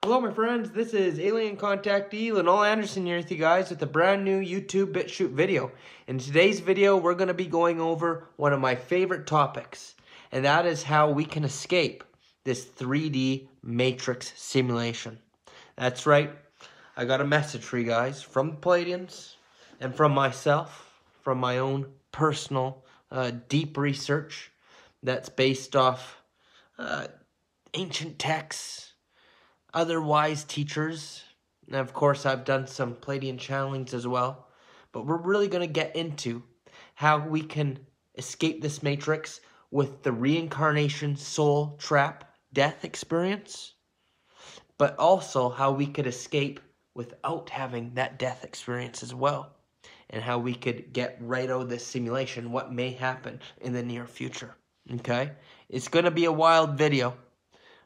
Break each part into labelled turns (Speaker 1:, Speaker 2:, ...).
Speaker 1: Hello my friends, this is Alien Contactee Linol Anderson here with you guys with a brand new YouTube BitChute video. In today's video, we're going to be going over one of my favorite topics, and that is how we can escape this 3D Matrix simulation. That's right, I got a message for you guys from the Pleiadians and from myself, from my own personal deep research that's based off ancient texts, other wise teachers, and of course I've done some Pleiadian channelings as well. But we're really going to get into how we can escape this matrix with the Reincarnation Soul Trap death experience, but also how we could escape without having that death experience as well, and how we could get right out of this simulation, what may happen in the near future. Okay? It's going to be a wild video.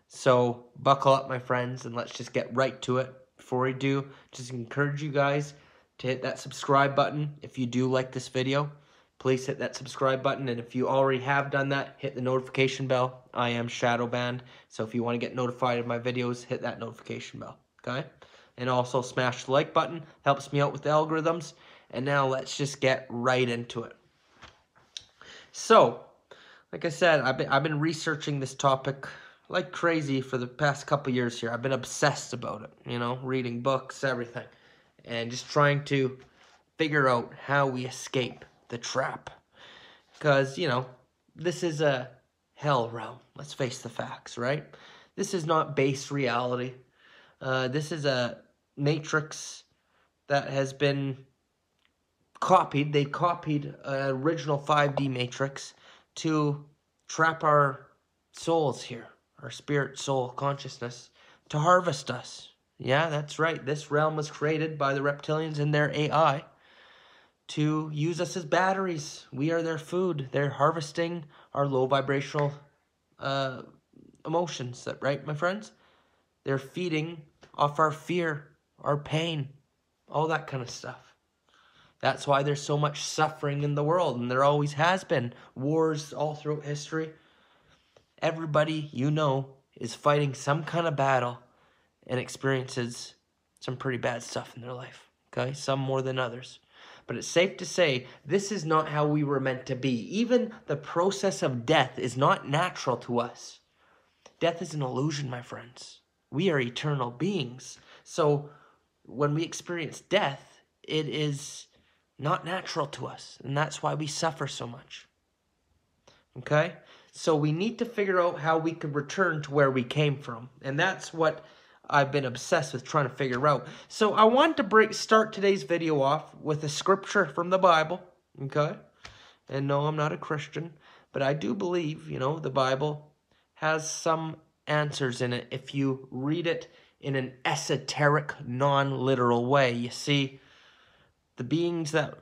Speaker 1: So buckle up, my friends, and let's just get right to it. Before we do, just encourage you guys to hit that subscribe button. If you do like this video, please hit that subscribe button. And if you already have done that, hit the notification bell. I am shadow banned, so if you want to get notified of my videos, hit that notification bell, okay? And also smash the like button. Helps me out with the algorithms. And now let's just get right into it. So, like I said, I've been researching this topic like crazy for the past couple years here. I've been obsessed about it, you know, reading books, everything, and just trying to figure out how we escape the trap. Because, you know, this is a hell realm. Let's face the facts, right? This is not base reality. This is a matrix that has been copied. They copied an original 5D matrix to trap our souls here. Our spirit, soul, consciousness, to harvest us. Yeah, that's right. This realm was created by the reptilians and their AI to use us as batteries. We are their food. They're harvesting our low vibrational emotions, right, my friends? They're feeding off our fear, our pain, all that kind of stuff. That's why there's so much suffering in the world, and there always has been. Wars all throughout history. Everybody you know is fighting some kind of battle and experiences some pretty bad stuff in their life, okay? Some more than others. But it's safe to say this is not how we were meant to be. Even the process of death is not natural to us. Death is an illusion, my friends. We are eternal beings. So when we experience death, it is not natural to us. And that's why we suffer so much. Okay? So we need to figure out how we could return to where we came from. And that's what I've been obsessed with trying to figure out. So I want to start today's video off with a scripture from the Bible. Okay? And no, I'm not a Christian. But I do believe, you know, the Bible has some answers in it if you read it in an esoteric, non-literal way. You see, the beings that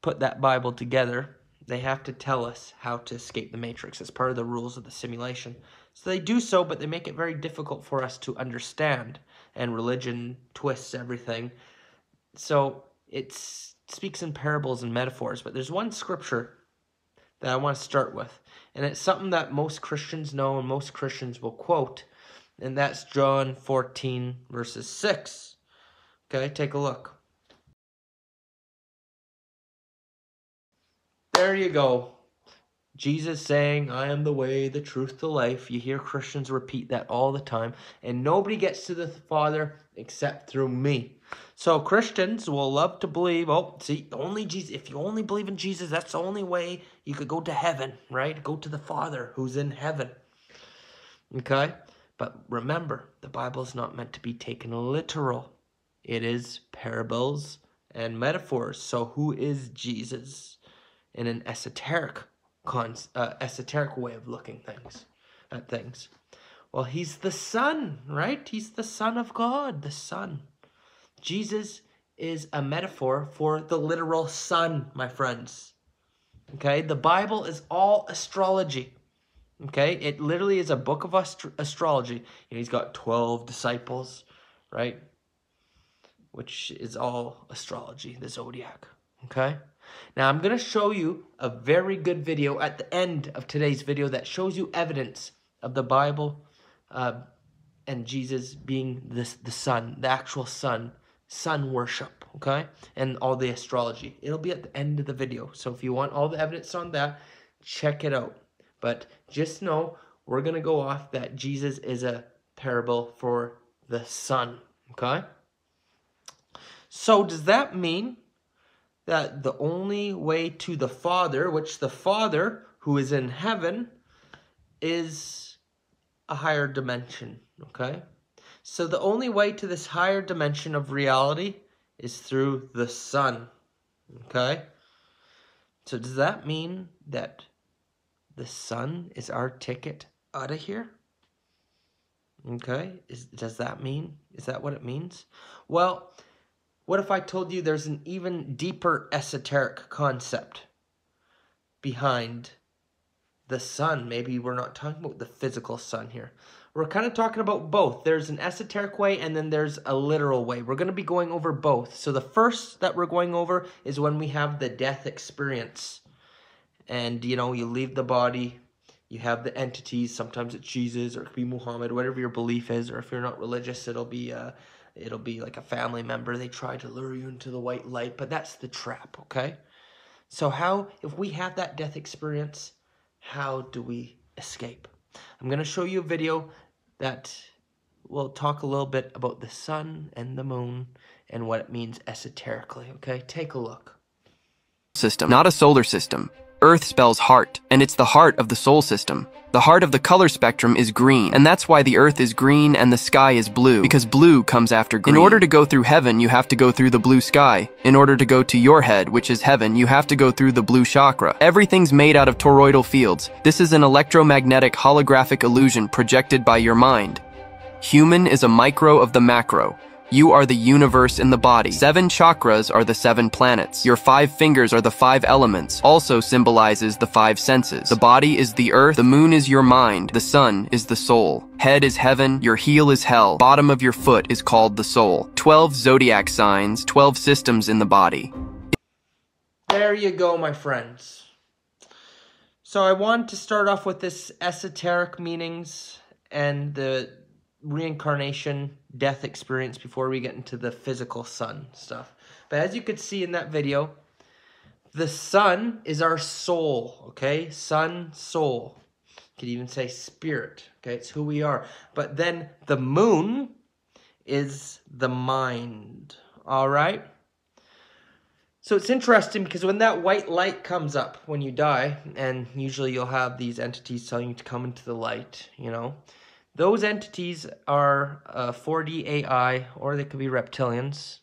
Speaker 1: put that Bible together, they have to tell us how to escape the matrix as part of the rules of the simulation. So they do so, but they make it very difficult for us to understand. And religion twists everything. So it speaks in parables and metaphors. But there's one scripture that I want to start with. And it's something that most Christians know and most Christians will quote. And that's John 14 verses 6. Okay, take a look. There you go. Jesus saying, I am the way, the truth, the life. You hear Christians repeat that all the time. And nobody gets to the Father except through me. So Christians will love to believe, oh, see, only Jesus. If you only believe in Jesus, that's the only way you could go to heaven, right? Go to the Father who's in heaven. Okay? But remember, the Bible is not meant to be taken literal. It is parables and metaphors. So who is Jesus? In an esoteric way of looking at things. Well, he's the Son, right? He's the Son of God, the Son. Jesus is a metaphor for the literal sun, my friends. Okay, the Bible is all astrology. Okay, it literally is a book of astrology. You know, he's got 12 disciples, right? Which is all astrology, the zodiac. Okay. Now, I'm going to show you a very good video at the end of today's video that shows you evidence of the Bible and Jesus being the sun, the actual sun worship, okay? And all the astrology. It'll be at the end of the video. So if you want all the evidence on that, check it out. But just know we're going to go off that Jesus is a parable for the sun, okay? So does that mean that the only way to the Father, which the Father who is in heaven, is a higher dimension, okay? So the only way to this higher dimension of reality is through the sun, okay? So does that mean that the sun is our ticket out of here? Okay, does that mean? Is that what it means? Well, what if I told you there's an even deeper esoteric concept behind the sun? Maybe we're not talking about the physical sun here. We're kind of talking about both. There's an esoteric way and then there's a literal way. We're going to be going over both. So the first that we're going over is when we have the death experience. And, you know, you leave the body, you have the entities. Sometimes it's Jesus or it could be Muhammad, whatever your belief is. Or if you're not religious, it'll be like a family member. They try to lure you into the white light, but that's the trap, okay? So how, if we have that death experience, how do we escape? I'm going to show you a video that will talk a little bit about the sun and the moon and what it means esoterically, okay? Take a look.
Speaker 2: System, not a solar system. Earth spells heart, and it's the heart of the soul system. The heart of the color spectrum is green, and that's why the earth is green and the sky is blue, because blue comes after green. In order to go through heaven, you have to go through the blue sky. In order to go to your head, which is heaven, you have to go through the blue chakra. Everything's made out of toroidal fields. This is an electromagnetic holographic illusion projected by your mind. Human is a micro of the macro. You are the universe in the body. 7 chakras are the 7 planets. Your 5 fingers are the 5 elements, also symbolizes the 5 senses. The body is the earth, the moon is your mind, the sun is the soul. Head is heaven, your heel is hell, bottom of your foot is called the soul. 12 zodiac signs, 12 systems in the body.
Speaker 1: There you go, my friends. So I want to start off with this esoteric meanings and the reincarnation death experience before we get into the physical sun stuff. But as you could see in that video, the sun is our soul, okay? Sun, soul. You could even say spirit, okay? It's who we are. But then the moon is the mind, all right? So it's interesting because when that white light comes up when you die, and usually you'll have these entities telling you to come into the light, you know, those entities are 4D AI, or they could be reptilians,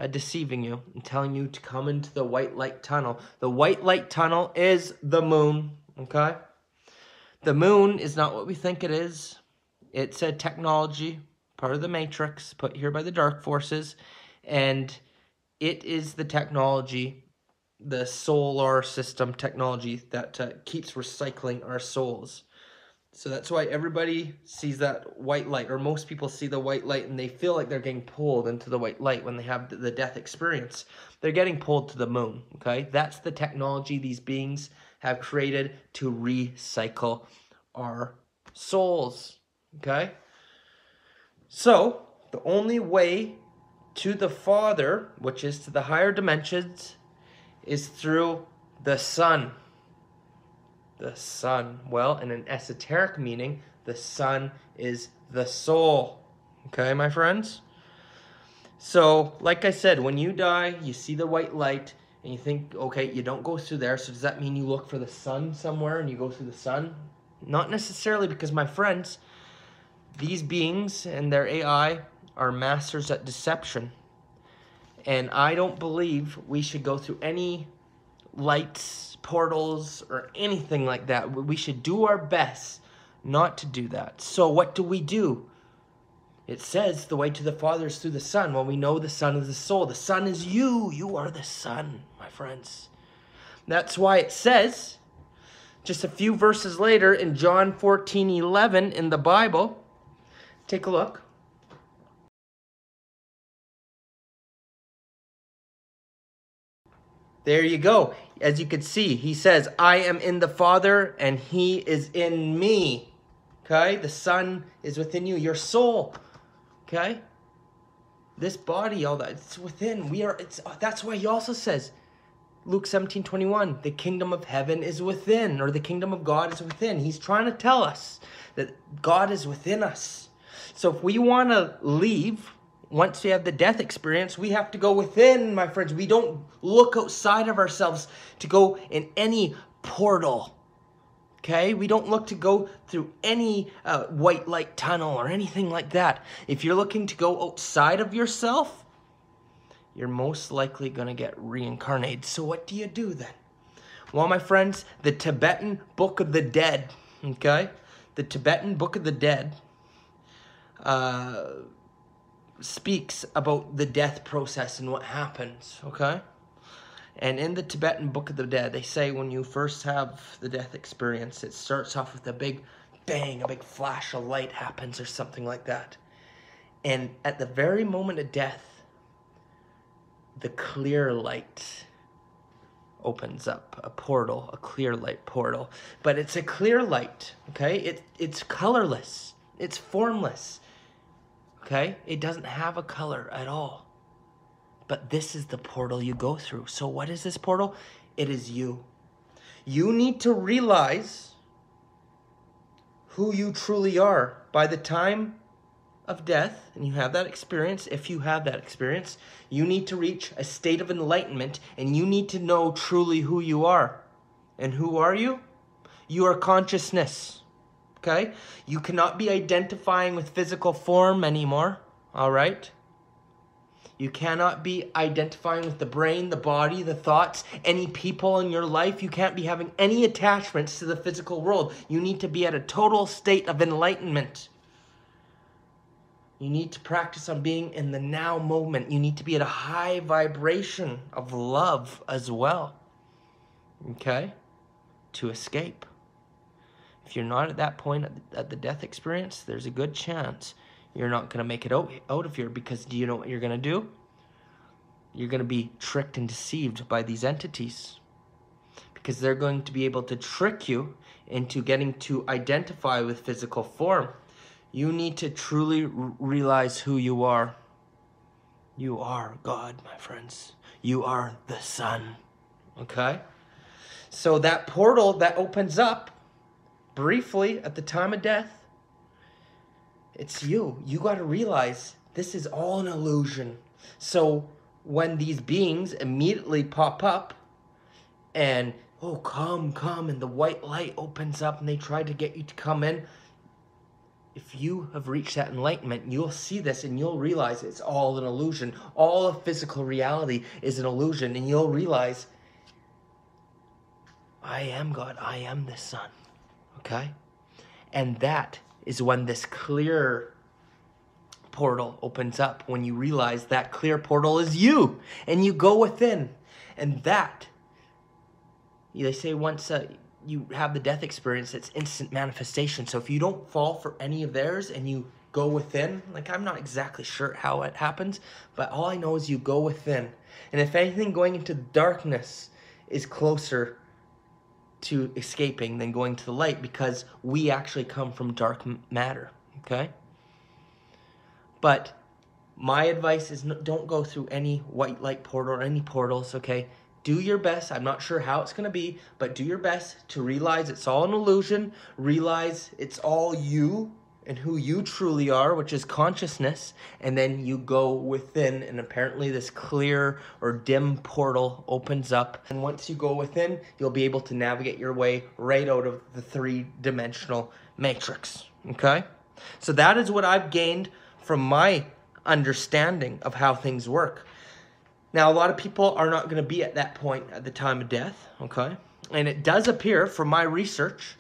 Speaker 1: deceiving you and telling you to come into the white light tunnel. The white light tunnel is the moon, okay? The moon is not what we think it is. It's a technology, part of the Matrix, put here by the dark forces, and it is the technology, the solar system technology that keeps recycling our souls. So that's why everybody sees that white light, or most people see the white light and they feel like they're getting pulled into the white light when they have the death experience. They're getting pulled to the moon, okay? That's the technology these beings have created to recycle our souls, okay? So the only way to the Father, which is to the higher dimensions, is through the sun. The sun. Well, in an esoteric meaning, the sun is the soul. Okay, my friends? So, like I said, when you die, you see the white light, and you think, okay, you don't go through there, so does that mean you look for the sun somewhere and you go through the sun? Not necessarily, because, my friends, these beings and their AI are masters at deception. And I don't believe we should go through any lights, portals, or anything like that. We should do our best not to do that. So what do? It says the way to the Father is through the Son. Well, we know the Son is the soul. The Son is you. You are the Son, my friends. That's why it says, just a few verses later in John 14:11 in the Bible, take a look. There you go. As you can see, he says, I am in the Father and he is in me. Okay? The sun is within you, your soul. Okay? This body, all that, it's within. That's why he also says, Luke 17:21, the kingdom of heaven is within, or the kingdom of God is within. He's trying to tell us that God is within us. So if we want to leave, once we have the death experience, we have to go within, my friends. We don't look outside of ourselves to go in any portal. Okay? We don't look to go through any white light tunnel or anything like that. If you're looking to go outside of yourself, you're most likely going to get reincarnated. So what do you do then? Well, my friends, the Tibetan Book of the Dead, okay? The Tibetan Book of the Dead speaks about the death process and what happens, okay? And in the Tibetan Book of the Dead, they say when you first have the death experience, it starts off with a big bang, a big flash of light happens or something like that. And at the very moment of death, the clear light opens up, a portal, a clear light portal. But it's a clear light, okay? It's colorless, it's formless, okay? It doesn't have a color at all. But this is the portal you go through. So what is this portal? It is you. You need to realize who you truly are by the time of death, and you have that experience. If you have that experience, you need to reach a state of enlightenment, and you need to know truly who you are. And who are you? You are consciousness, okay? You cannot be identifying with physical form anymore, all right? You cannot be identifying with the brain, the body, the thoughts, any people in your life. You can't be having any attachments to the physical world. You need to be at a total state of enlightenment. You need to practice on being in the now moment. You need to be at a high vibration of love as well, okay, to escape. If you're not at that point at the death experience, there's a good chance you're not going to make it out of here, because do you know what you're going to do? You're going to be tricked and deceived by these entities, because they're going to be able to trick you into getting to identify with physical form. You need to truly realize who you are. You are God, my friends. You are the sun, okay? So that portal that opens up briefly at the time of death, it's you. You got to realize this is all an illusion. So when these beings immediately pop up and, oh, come, and the white light opens up and they try to get you to come in, if you have reached that enlightenment, you'll see this and you'll realize it's all an illusion. All of physical reality is an illusion, and you'll realize, I am God, I am the sun, okay? And that is when this clear portal opens up, when you realize that clear portal is you, and you go within. And that, they say once you have the death experience, it's instant manifestation. So if you don't fall for any of theirs and you go within, like, I'm not exactly sure how it happens, but all I know is you go within. And if anything, going into darkness is closer to escaping than going to the light, because we actually come from dark matter, okay? But my advice is don't go through any white light portal or any portals, okay? Do your best. I'm not sure how it's going to be, but do your best to realize it's all an illusion. Realize it's all you and who you truly are, which is consciousness. And then you go within, and apparently this clear or dim portal opens up. And once you go within, you'll be able to navigate your way right out of the three-dimensional matrix, okay? So that is what I've gained from my understanding of how things work. Now, a lot of people are not going to be at that point at the time of death, okay? And it does appear from my research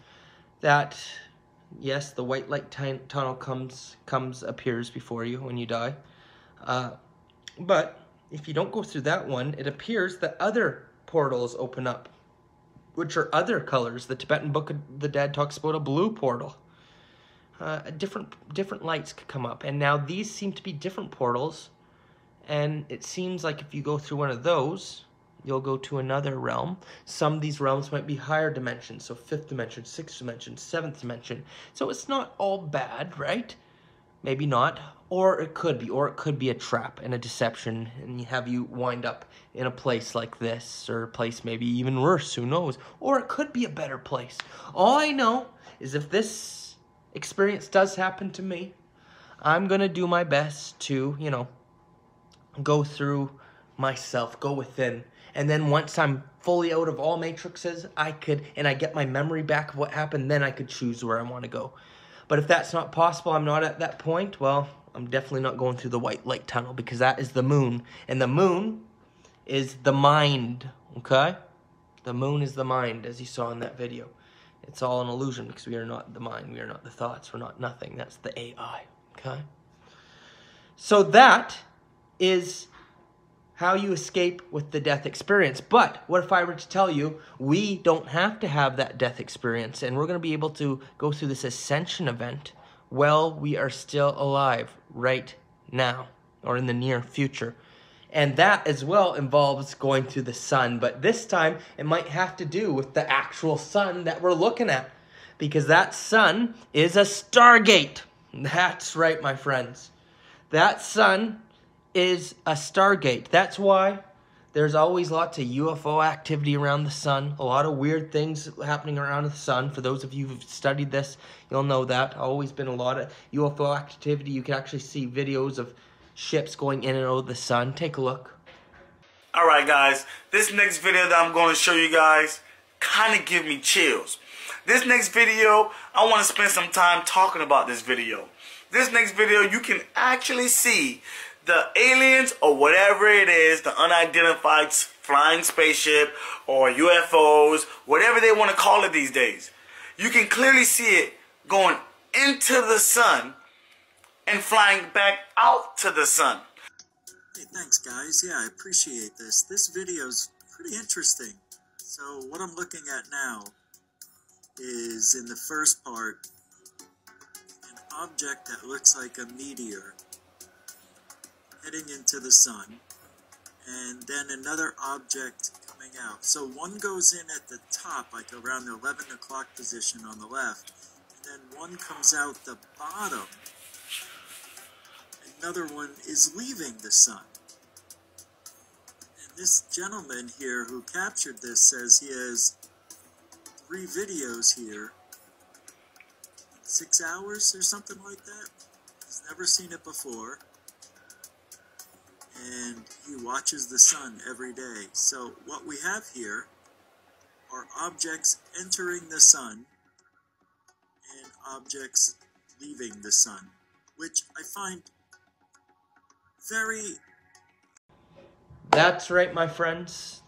Speaker 1: that, yes, the white light tunnel appears before you when you die. But if you don't go through that one, it appears that other portals open up, which are other colors. The Tibetan Book of the Dead talks about a blue portal. Different lights could come up. And now these seem to be different portals. And it seems like if you go through one of those, you'll go to another realm. Some of these realms might be higher dimensions, so 5th dimension, 6th dimension, 7th dimension. So it's not all bad, right? Maybe not. Or it could be a trap and a deception, and you have you wind up in a place like this, or a place maybe even worse, who knows? Or it could be a better place. All I know is if this experience does happen to me, I'm gonna do my best to, you know, go through myself, go within. And then once I'm fully out of all matrices, I get my memory back of what happened, then I could choose where I want to go. But if that's not possible, I'm not at that point, well, I'm definitely not going through the white light tunnel, because that is the moon. And the moon is the mind, okay? The moon is the mind, as you saw in that video. It's all an illusion, because we are not the mind, we are not the thoughts, we're not nothing. That's the AI, okay? So that is how you escape with the death experience. But what if I were to tell you we don't have to have that death experience, and we're going to be able to go through this ascension event while we are still alive right now or in the near future? And that as well involves going through the sun, but this time it might have to do with the actual sun that we're looking at, because that sun is a stargate. That's right, my friends. That sun is a stargate. That's why there's always lots of UFO activity around the sun. A lot of weird things happening around the sun. For those of you who've studied this, you'll know that. Always been a lot of UFO activity. You can actually see videos of ships going in and out of the sun. Take a look.
Speaker 3: Alright guys, this next video that I'm going to show you guys kind of give me chills. This next video, I want to spend some time talking about this video. This next video, you can actually see the aliens or whatever it is, the unidentified flying spaceship or UFOs, whatever they want to call it these days. You can clearly see it going into the sun and flying back out to the sun.
Speaker 4: Hey, thanks guys. Yeah, I appreciate this. This video's pretty interesting. So what I'm looking at now is, in the first part, an object that looks like a meteor heading into the sun, and then another object coming out. So one goes in at the top, like around the 11 o'clock position on the left, and then one comes out the bottom. Another one is leaving the sun. And this gentleman here who captured this says he has 3 videos here, 6 hours or something like that. He's never seen it before. And he watches the sun every day. So what we have here are objects entering the sun and objects leaving the sun, which I find very...
Speaker 1: That's right, my friends.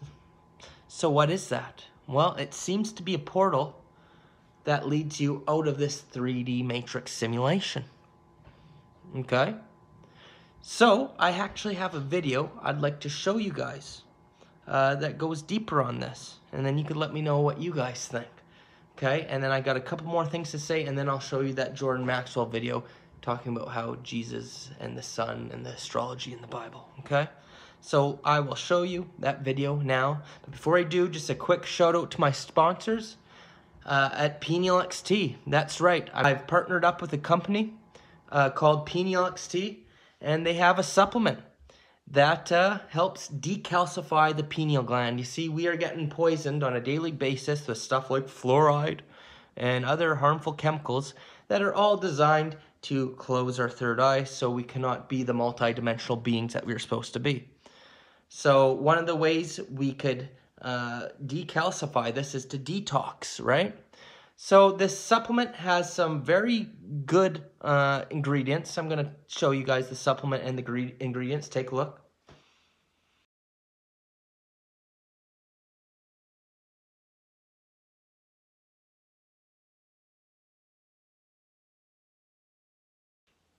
Speaker 1: So what is that? Well, it seems to be a portal that leads you out of this 3D matrix simulation. Okay? So, I actually have a video I'd like to show you guys that goes deeper on this. And then you could let me know what you guys think. Okay? And then I got a couple more things to say, and then I'll show you that Jordan Maxwell video talking about how Jesus and the sun and the astrology in the Bible. Okay? So, I will show you that video now. But before I do, just a quick shout out to my sponsors at Pineal XT. That's right. I've partnered up with a company called Pineal XT. And they have a supplement that helps decalcify the pineal gland. You see, we are getting poisoned on a daily basis with stuff like fluoride and other harmful chemicals that are all designed to close our third eye so we cannot be the multidimensional beings that we're supposed to be. So one of the ways we could decalcify this is to detox, right? So this supplement has some very good ingredients. I'm going to show you guys the supplement and the ingredients. Take a look.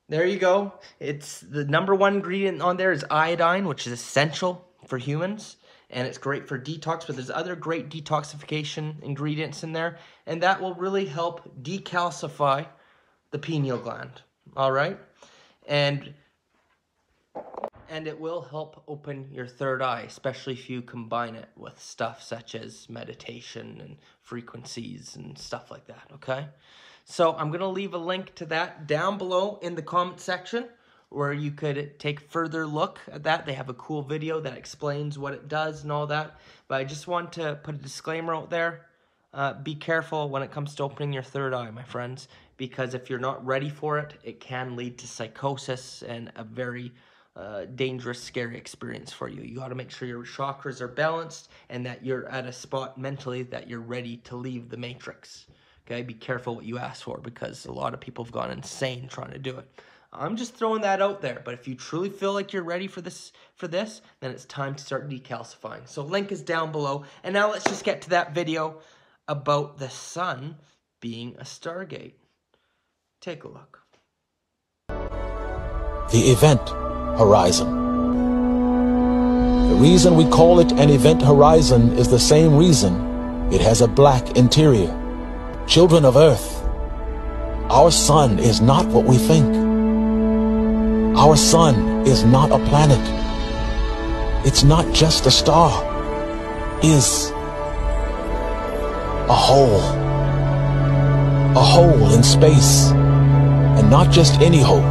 Speaker 1: There you go. It's the #1 ingredient on there is iodine, which is essential for humans. And it's great for detox, but there's other great detoxification ingredients in there. And that will really help decalcify the pineal gland. All right? And And it will help open your third eye, especially if you combine it with stuff such as meditation and frequencies and stuff like that, okay? So I'm going to leave a link to that down below in the comment section where you could take a further look at that. They have a cool video that explains what it does and all that. But I just want to put a disclaimer out there. Be careful when it comes to opening your third eye, my friends, because if you're not ready for it, it can lead to psychosis and a very dangerous, scary experience for you. You got to make sure your chakras are balanced and that you're at a spot mentally that you're ready to leave the matrix. Okay, be careful what you ask for because a lot of people have gone insane trying to do it. I'm just throwing that out there, but if you truly feel like you're ready for this, then it's time to start decalcifying. So link is down below. And now let's just get to that video about the sun being a stargate. Take a look.
Speaker 5: The event horizon. The reason we call it an event horizon is the same reason it has a black interior. Children of Earth, our sun is not what we think. Our sun is not a planet. It's not just a star. It is a hole. A hole in space. And not just any hole.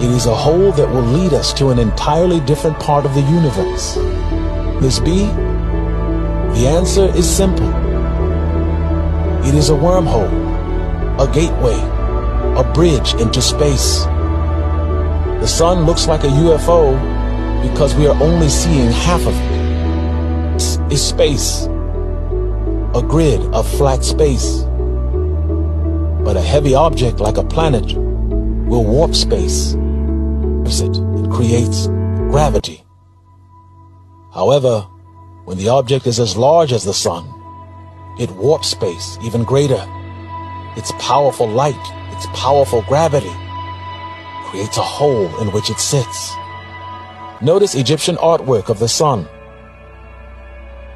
Speaker 5: It is a hole that will lead us to an entirely different part of the universe. This be? The answer is simple. It is a wormhole, a gateway, a bridge into space. The sun looks like a UFO because we are only seeing half of it. This is space, a grid of flat space. But a heavy object like a planet will warp space. It creates gravity. However, when the object is as large as the sun, it warps space even greater. Its powerful light, its powerful gravity, creates a hole in which it sits. Notice Egyptian artwork of the sun.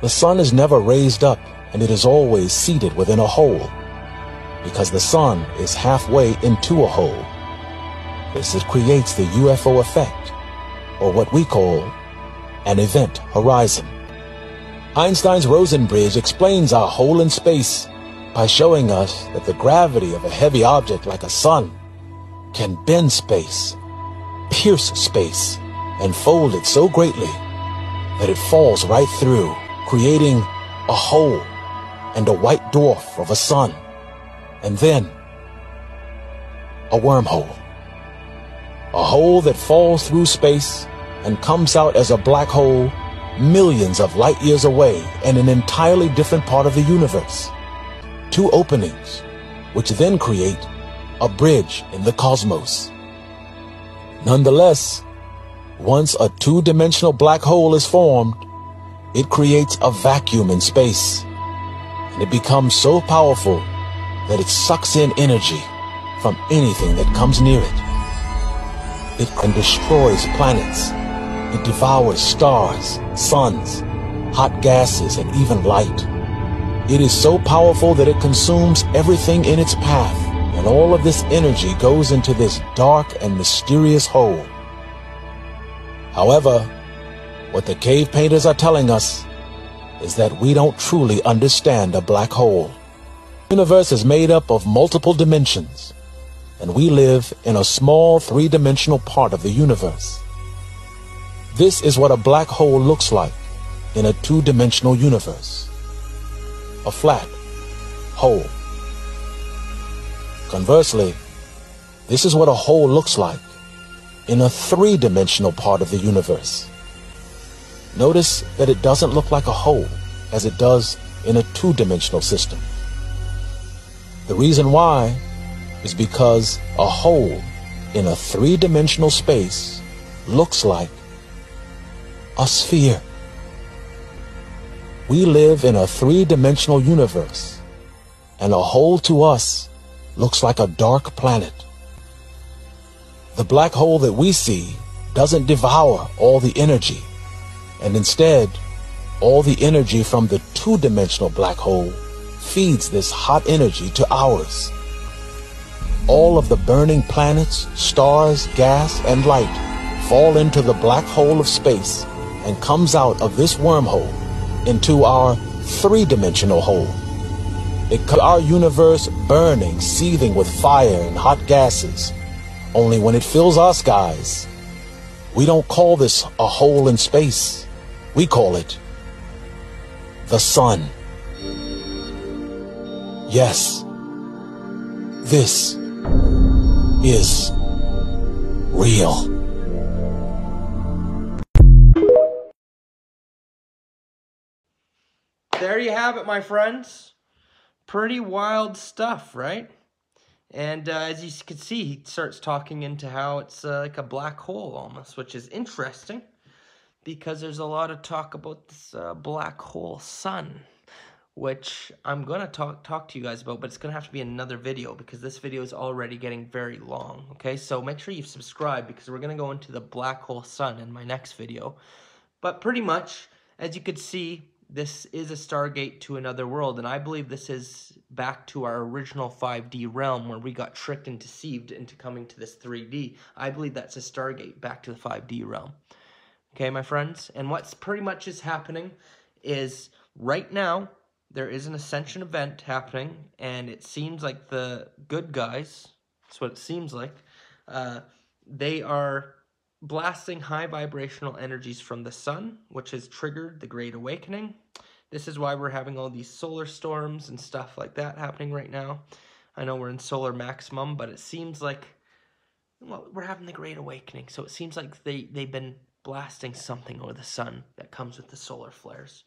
Speaker 5: The sun is never raised up, and it is always seated within a hole, because the sun is halfway into a hole. This creates the UFO effect, or what we call an event horizon. Einstein's Rosen bridge explains our hole in space by showing us that the gravity of a heavy object like a sun can bend space, pierce space, and fold it so greatly that it falls right through, creating a hole and a white dwarf of a sun, and then a wormhole. A hole that falls through space and comes out as a black hole millions of light years away in an entirely different part of the universe. Two openings, which then create a bridge in the cosmos. Nonetheless, once a two-dimensional black hole is formed, it creates a vacuum in space, and it becomes so powerful that it sucks in energy from anything that comes near it. It destroys planets. It devours stars, suns, hot gases, and even light. It is so powerful that it consumes everything in its path, and all of this energy goes into this dark and mysterious hole. However, what the cave painters are telling us is that we don't truly understand a black hole. The universe is made up of multiple dimensions, and we live in a small three-dimensional part of the universe. This is what a black hole looks like in a two-dimensional universe. A flat hole. Conversely, this is what a hole looks like in a three-dimensional part of the universe. Notice that it doesn't look like a hole as it does in a two-dimensional system. The reason why is because a hole in a three-dimensional space looks like a sphere. We live in a three-dimensional universe, and a hole to us looks like a dark planet. The black hole that we see doesn't devour all the energy, and instead, all the energy from the two-dimensional black hole feeds this hot energy to ours. All of the burning planets, stars, gas, and light fall into the black hole of space and comes out of this wormhole into our three-dimensional hole. Our universe burning, seething with fire and hot gases. Only when it fills our skies, we don't call this a hole in space. We call it the sun. Yes, this is real.
Speaker 1: There you have it, my friends. Pretty wild stuff, right? And as you can see, he starts talking into how it's like a black hole almost, which is interesting because there's a lot of talk about this black hole sun, which I'm going to talk to you guys about, but it's going to have to be another video because this video is already getting very long, okay? So make sure you subscribe because we're going to go into the black hole sun in my next video. But pretty much, as you could see, this is a Stargate to another world, and I believe this is back to our original 5D realm where we got tricked and deceived into coming to this 3D. I believe that's a Stargate back to the 5D realm. Okay, my friends? And what's pretty much is happening is right now there is an ascension event happening, and it seems like the good guys, that's what it seems like, they are blasting high vibrational energies from the sun, which has triggered the Great Awakening. This is why we're having all these solar storms and stuff like that happening right now. I know we're in solar maximum, but it seems like, well, we're having the Great Awakening. So it seems like they've been blasting something over the sun that comes with the solar flares.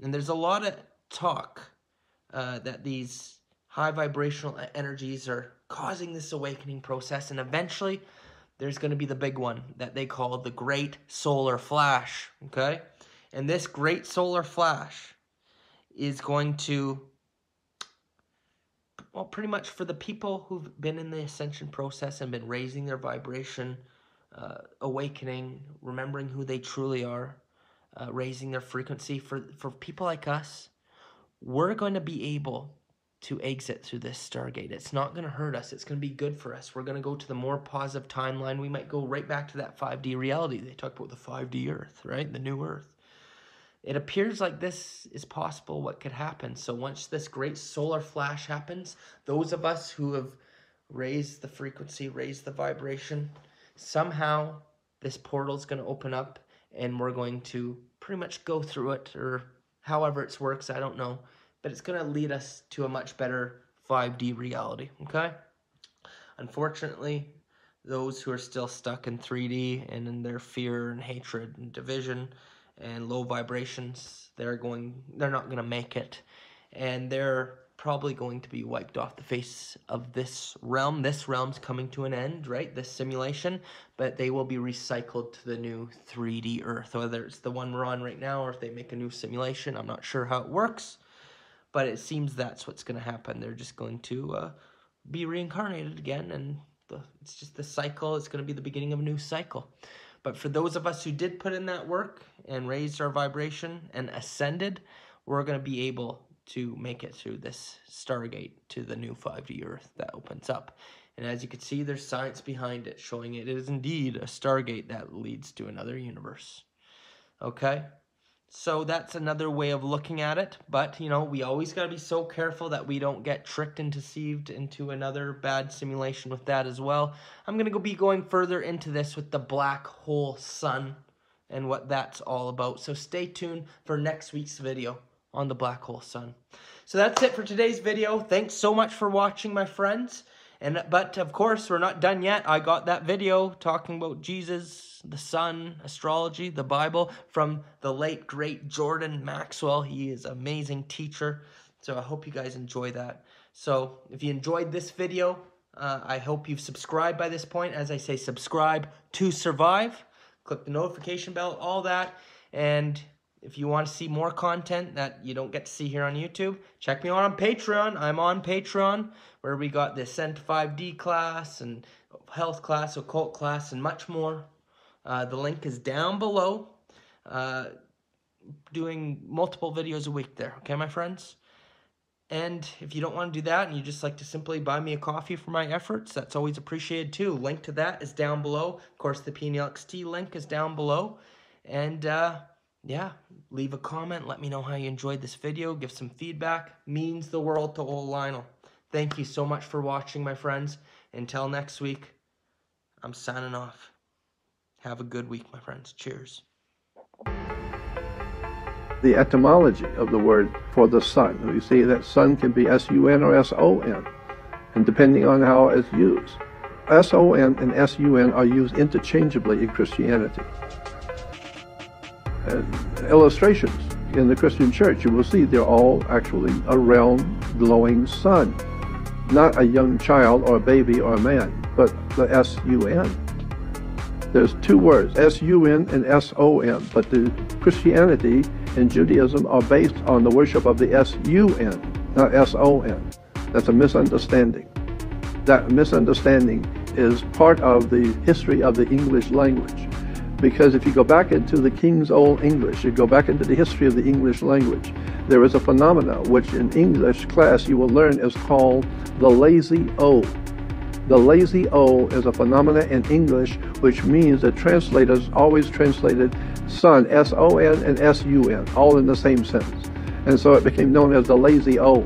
Speaker 1: And there's a lot of talk that these high vibrational energies are causing this awakening process, and eventually there's going to be the big one that they call the Great Solar Flash, okay? And this Great Solar Flash is going to, well, pretty much for the people who've been in the ascension process and been raising their vibration, awakening, remembering who they truly are, raising their frequency. For people like us, we're going to be able to exit through this Stargate. It's not going to hurt us. It's going to be good for us. We're going to go to the more positive timeline. We might go right back to that 5D reality. They talk about the 5D Earth, right? The new Earth. It appears like this is possible, what could happen. So once this great solar flash happens, those of us who have raised the frequency, raised the vibration, somehow this portal is going to open up and we're going to pretty much go through it, or however it works, I don't know. But it's going to lead us to a much better 5D reality, okay? Unfortunately, those who are still stuck in 3D and in their fear and hatred and division and low vibrations, they're not going to make it. And they're probably going to be wiped off the face of this realm. This realm's coming to an end, right? This simulation, but they will be recycled to the new 3D Earth, whether it's the one we're on right now or if they make a new simulation. I'm not sure how it works. But it seems that's what's going to happen. They're just going to be reincarnated again, and it's just the cycle. It's going to be the beginning of a new cycle. But for those of us who did put in that work and raised our vibration and ascended, we're going to be able to make it through this Stargate to the new 5D Earth that opens up. And as you can see, there's science behind it, showing it is indeed a Stargate that leads to another universe. Okay? So that's another way of looking at it. But, you know, we always got to be so careful that we don't get tricked and deceived into another bad simulation with that as well. I'm going to be going further into this with the black hole sun and what that's all about. So stay tuned for next week's video on the black hole sun. So that's it for today's video. Thanks so much for watching, my friends. But of course, we're not done yet. I got that video talking about Jesus, the sun, astrology, the Bible from the late, great Jordan Maxwell. He is an amazing teacher. So I hope you guys enjoy that. So if you enjoyed this video, I hope you've subscribed by this point. As I say, subscribe to survive. Click the notification bell, all that. And if you want to see more content that you don't get to see here on YouTube, check me out on Patreon. I'm on Patreon, where we got the Ascent 5D class and health class, occult class, and much more. The link is down below. Doing multiple videos a week there. Okay, my friends? And if you don't want to do that and you just like to simply buy me a coffee for my efforts, that's always appreciated too. Link to that is down below. Of course, the PNLXT link is down below. And yeah, leave a comment. Let me know how you enjoyed this video. Give some feedback. Means the world to old Linol. Thank you so much for watching, my friends. Until next week, I'm signing off. Have a good week, my friends. Cheers.
Speaker 6: The etymology of the word for the sun. You see that sun can be S-U-N or S-O-N, and depending on how it's used. S-O-N and S-U-N are used interchangeably in Christianity. And illustrations in the Christian church, you will see they're all actually a round, glowing sun. Not a young child or a baby or a man, but the S-U-N. There's two words, S-U-N and S-O-N, but the Christianity and Judaism are based on the worship of the S-U-N, not S-O-N. That's a misunderstanding. That misunderstanding is part of the history of the English language. Because if you go back into the King's Old English, you go back into the history of the English language, there is a phenomena which in English class you will learn is called the lazy O. The lazy O is a phenomena in English which means that translators always translated sun, S-O-N and S-U-N, all in the same sentence. And so it became known as the lazy O.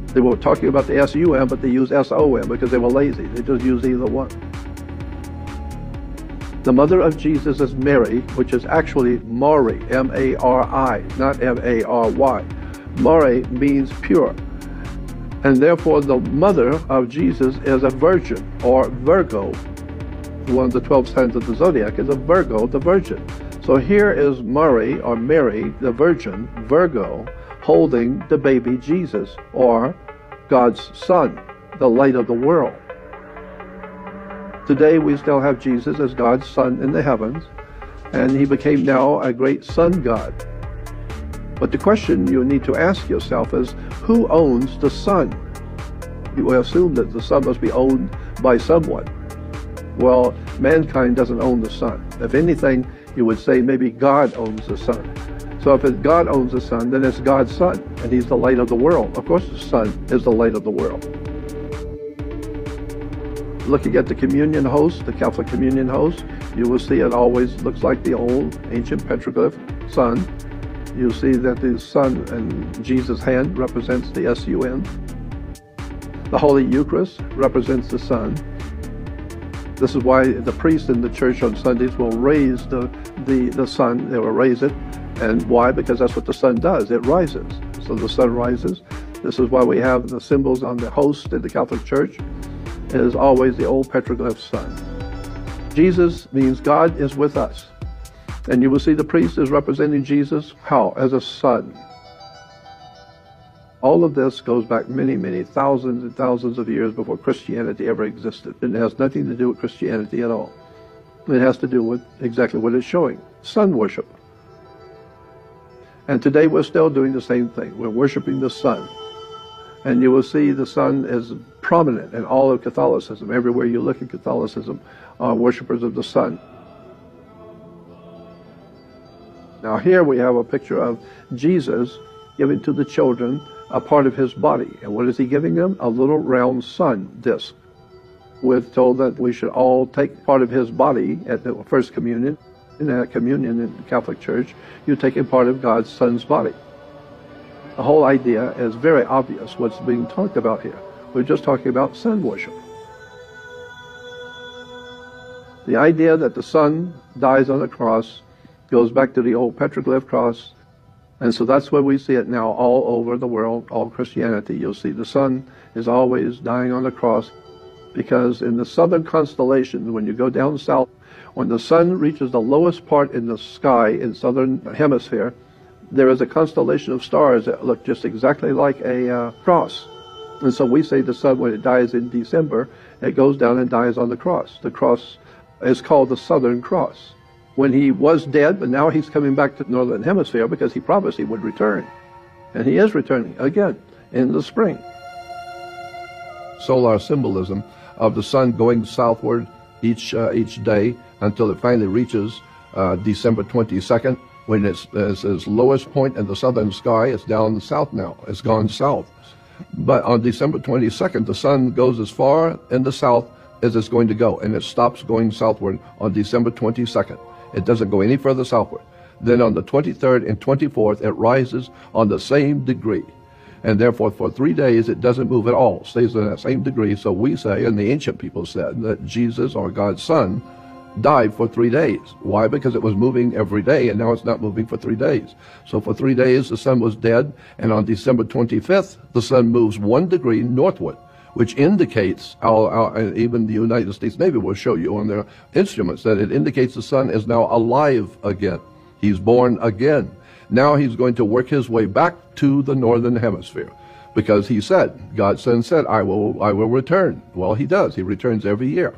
Speaker 6: They were talking about the S-U-N, but they used S-O-N because they were lazy. They just used either one. The mother of Jesus is Mary, which is actually Mari, M-A-R-I, not M-A-R-Y. Mari means pure. And therefore the mother of Jesus is a virgin, or Virgo. One of the 12 signs of the zodiac is a Virgo, the virgin. So here is Mari, or Mary, the virgin, Virgo, holding the baby Jesus, or God's son, the light of the world. Today we still have Jesus as God's son in the heavens, and he became now a great sun god. But the question you need to ask yourself is, who owns the sun? You will assume that the sun must be owned by someone. Well, mankind doesn't own the sun. If anything, you would say maybe God owns the sun. So if God owns the sun, then it's God's son, and he's the light of the world. Of course the sun is the light of the world. Looking at the communion host, the Catholic communion host, you will see it always looks like the old ancient petroglyph sun. You'll see that the sun in Jesus' hand represents the S-U-N. The Holy Eucharist represents the sun. This is why the priest in the church on Sundays will raise the sun. They will raise it. And why? Because that's what the sun does. It rises. So the sun rises. This is why we have the symbols on the host in the Catholic Church. It is always the old petroglyph sun. Jesus means God is with us. And you will see the priest is representing Jesus, how? As a son. All of this goes back many, many thousands and thousands of years before Christianity ever existed. It has nothing to do with Christianity at all. It has to do with exactly what it's showing, sun worship. And today we're still doing the same thing. We're worshiping the sun. And you will see the sun is prominent in all of Catholicism. Everywhere you look in Catholicism are worshipers of the sun. Now here we have a picture of Jesus giving to the children a part of his body. And what is he giving them? A little round sun disc. We're told that we should all take part of his body at the first communion. In that communion in the Catholic Church, you're taking part of God's son's body. The whole idea is very obvious what's being talked about here. We're just talking about sun worship. The idea that the sun dies on the cross goes back to the old petroglyph cross. And so that's where we see it now all over the world, all Christianity. You'll see the sun is always dying on the cross, because in the southern constellation, when you go down south, when the sun reaches the lowest part in the sky in southern hemisphere, there is a constellation of stars that look just exactly like a cross. And so we say the sun, when it dies in December, it goes down and dies on the cross. The cross is called the Southern Cross. When he was dead, but now he's coming back to the northern hemisphere because he promised he would return. And he is returning again in the spring. Solar symbolism of the sun going southward each day until it finally reaches December 22nd, when it's its lowest point in the southern sky. It's down south now. It's gone south. But on December 22nd, the sun goes as far in the south as it's going to go, and it stops going southward on December 22nd. It doesn't go any further southward. Then on the 23rd and 24th, it rises on the same degree. And therefore, for 3 days, it doesn't move at all, stays in that same degree. So we say, and the ancient people said, that Jesus, or God's Son, died for 3 days. Why? Because it was moving every day, and now it's not moving for 3 days. So for 3 days, the sun was dead, and on December 25th, the sun moves 1 degree northward, which indicates, even the United States Navy will show you on their instruments, that it indicates the sun is now alive again. He's born again. Now he's going to work his way back to the northern hemisphere, because he said, God's Son said, I will return. Well, he does. He returns every year.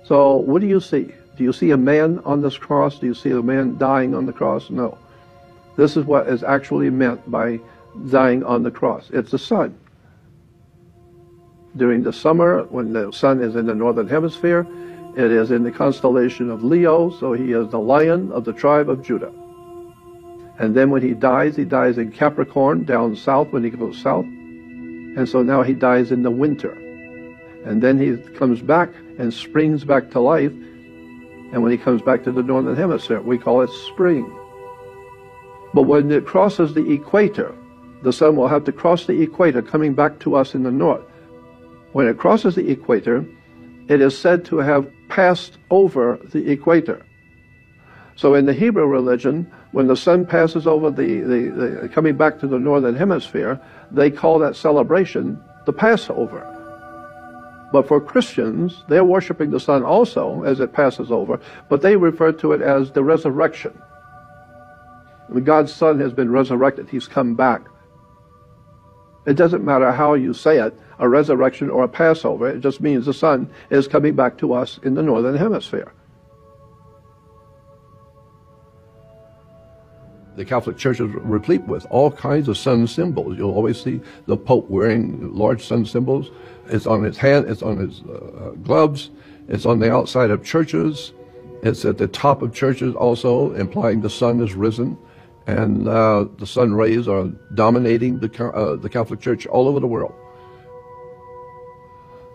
Speaker 6: So what do you see? Do you see a man on this cross? Do you see a man dying on the cross? No. This is what is actually meant by dying on the cross. It's the sun. During the summer, when the sun is in the northern hemisphere, it is in the constellation of Leo, so he is the lion of the tribe of Judah. And then when he dies in Capricorn, down south when he goes south. And so now he dies in the winter. And then he comes back and springs back to life. And when he comes back to the northern hemisphere, we call it spring. But when it crosses the equator, the sun will have to cross the equator, coming back to us in the north. When it crosses the equator, it is said to have passed over the equator. So in the Hebrew religion, when the sun passes over coming back to the northern hemisphere, they call that celebration the Passover. But for Christians, they're worshiping the sun also as it passes over, but they refer to it as the resurrection. God's Son has been resurrected. He's come back. It doesn't matter how you say it, a resurrection or a Passover. It just means the sun is coming back to us in the northern hemisphere. The Catholic Church is replete with all kinds of sun symbols. You'll always see the Pope wearing large sun symbols. It's on his hand, it's on his gloves, it's on the outside of churches, it's at the top of churches also, implying the sun is risen. And the sun rays are dominating the Catholic Church all over the world.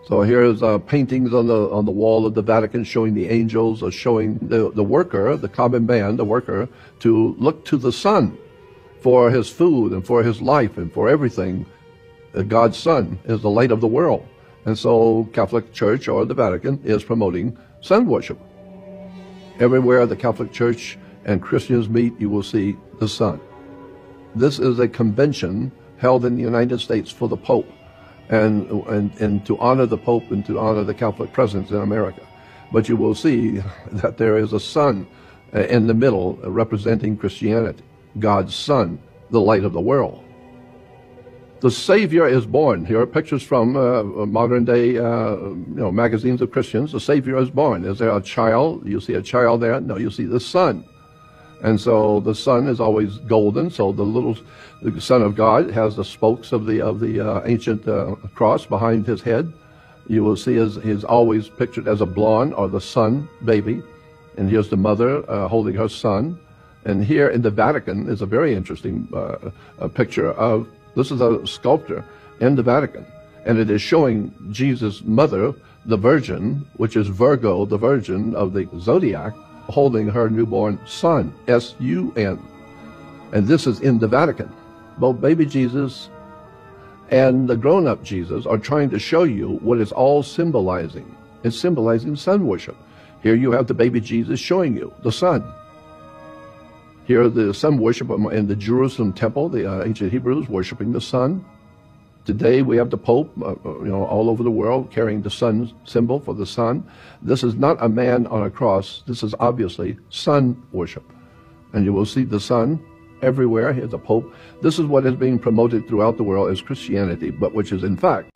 Speaker 6: So here's paintings on the wall of the Vatican showing the angels, showing the worker, the common man, the worker, to look to the sun for his food and for his life and for everything. God's Son is the light of the world. And so Catholic Church, or the Vatican, is promoting sun worship. Everywhere the Catholic Church and Christians meet, you will see the sun. This is a convention held in the United States for the Pope, and to honor the Pope and to honor the Catholic presence in America. But you will see that there is a sun in the middle representing Christianity, God's Son, the light of the world. The Savior is born. Here are pictures from modern day magazines of Christians. The Savior is born. Is there a child? You see a child there? No, you see the sun. And so the sun is always golden. So the Son of God has the spokes of the ancient cross behind his head. You will see he's always pictured as a blonde, or the sun baby. And here's the mother holding her son. And here in the Vatican is a very interesting picture of, this is a sculpture in the Vatican. And it is showing Jesus' mother, the Virgin, which is Virgo, the Virgin of the zodiac, holding her newborn son, S-U-N. And this is in the Vatican. Both baby Jesus and the grown-up Jesus are trying to show you what it's all symbolizing. It's symbolizing sun worship. Here you have the baby Jesus showing you the sun. Here the sun worship in the Jerusalem temple, the ancient Hebrews worshiping the sun. Today we have the Pope, all over the world carrying the sun symbol for the sun. This is not a man on a cross. This is obviously sun worship. And you will see the sun everywhere. Here's the Pope. This is what is being promoted throughout the world as Christianity, but which is in fact